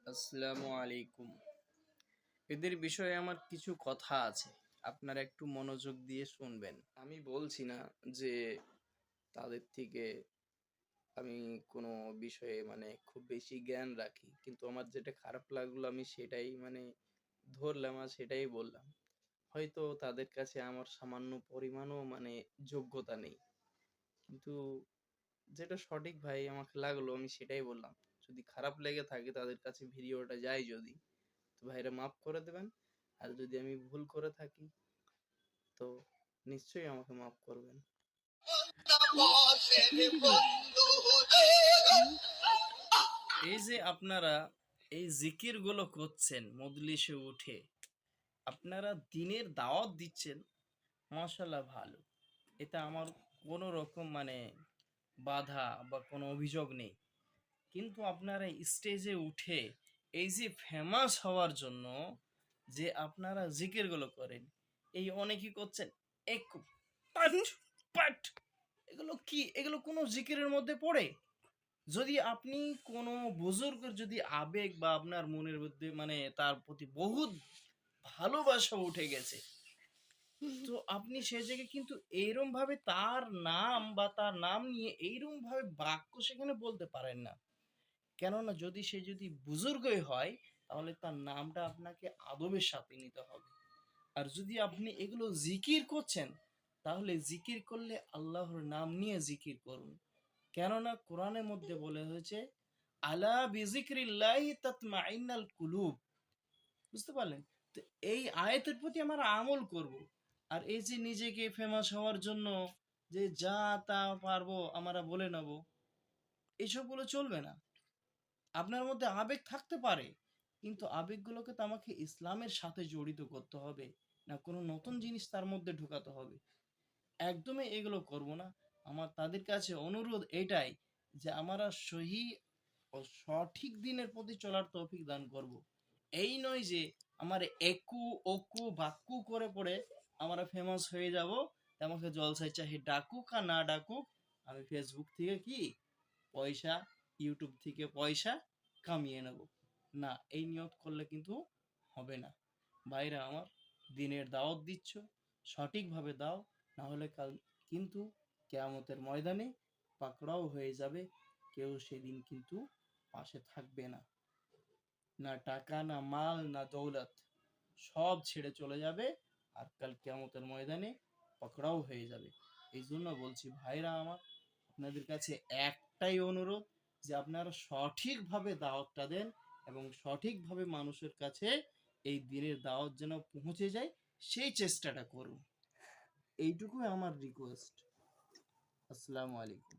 আসসালামু আলাইকুম। এদের বিষয়ে আমার কিছু কথা আছে। আপনারা একটু মনোযোগ দিয়ে শুনবেন। আমি বলছি না যে তাদের থেকে আমি কোনো বিষয়ে খুব বেশি জ্ঞান রাখি। কিন্তু আমার যেটা খারাপ লাগলো আমি সেটাই ধরলাম আর সেটাই বললাম। হয়তো তাদের কাছে আমার সামান্য পরিমাণও যোগ্যতা নেই। কিন্তু যেটা সঠিক ভাই আমাকে লাগলো আমি সেটাই বললাম। যদি খারাপ লেগে থাকে তাদের কাছে ভিডিওটা যায় যদি, তো ভাইরা মাফ করে দেবেন। আর যদি আমি ভুল করে থাকি তো নিশ্চয়ই আমাকে মাফ করবেন। এই যে আপনারা এই জিকির গুলো করছেন মজলিসে উঠে, আপনারা দিনের দাওয়াত দিচ্ছেন, মাশাআল্লাহ ভালো। এটা আমার কোনো রকম বাধা বা কোনো অভিযোগ নেই। কিন্তু আপনারা স্টেজে উঠে এই যে ফেমাস হওয়ার জন্য যে আপনারা জিকিরগুলো করেন, এই অনেকেই করছেন এক পাট পাট, এগুলো কি? এগুলো কোনো জিকিরের মধ্যে পড়ে? যদি আপনি কোনো বুজুর্গের যদি আবেগ বা আপনার মনের মধ্যে তার প্রতি বহুত ভালোবাসা উঠে গেছে, তো আপনি সে জায়গায় কিন্তু এইরকম ভাবে তার নাম বা তার নাম নিয়ে এইরকম ভাবে বাক্য সেখানে বলতে পারেন না। কেননা যদি বুজুর্গই হয় তাহলে তার নামটা আপনাকে আদবের সাথে নিতে হবে। আর যদি আপনি এগুলো জিকির করছেন, তাহলে জিকির করলে আল্লাহর নাম নিয়ে জিকির করুন। কেননা কোরআনের মধ্যে বলে হয়েছে আলা বিজিক্রিল্লাহি তাতমাইন্নাল কুলুব। বুঝতে পারলেন? তো এই আয়াতের প্রতি আমরা আমল করব। আর এই যে নিজেকে ফেমাস হওয়ার জন্য যে যা তা পারবো আমরা বলে নেব, এসবগুলো চলবে না। আপনার মধ্যে আবেগ থাকতে পারে, কিন্তু আবেগগুলোকে তো আমাকে ইসলামের সাথে জড়িত করতে হবে, না কোনো নতুন জিনিস তার মধ্যে ঢুকাতে হবে। একদমই এগুলো করব না। আমার তাদের কাছে অনুরোধ এটাই যে আমরা সহি ও সঠিক দিনের প্রতি চলার তৌফিক দান করব। এই নয় যে আমার একু অকু বাক্কু করে পড়ে আমরা ফেমাস হয়ে যাব, আমাকে জলসায় চাহে ডাকুক আর না ডাকুক, আমি ফেসবুক থেকে কি পয়সা, ইউটিউব থেকে পয়সা কামিয়ে নেব। না, এই নিয়ত করলে কিন্তু হবে না। ভাইরা আমার, দিনের দাওয়াত দিচ্ছ, সঠিকভাবে দাও, না হলে কাল কিন্তু কেয়ামতের ময়দানে পাকড়াও হয়ে যাবে। কেউ সেদিন কিন্তু পাশে থাকবে না। না টাকা, না মাল, না দৌলত, সব ছেড়ে চলে যাবে। আর কাল কিয়ামতের ময়দানে পাকড়াও হয়ে যাবে। এই জন্য বলছি ভাইরা আমার, আপনাদের কাছে একটাই অনুরোধ যে আপনারা সঠিকভাবে দাওয়াতটা দেন এবং সঠিকভাবে মানুষের কাছে এই দিনের দাওয়াত যেন পৌঁছে যায় সেই চেষ্টাটা করুন। এইটুকুই আমার রিকোয়েস্ট। আসসালামু আলাইকুম।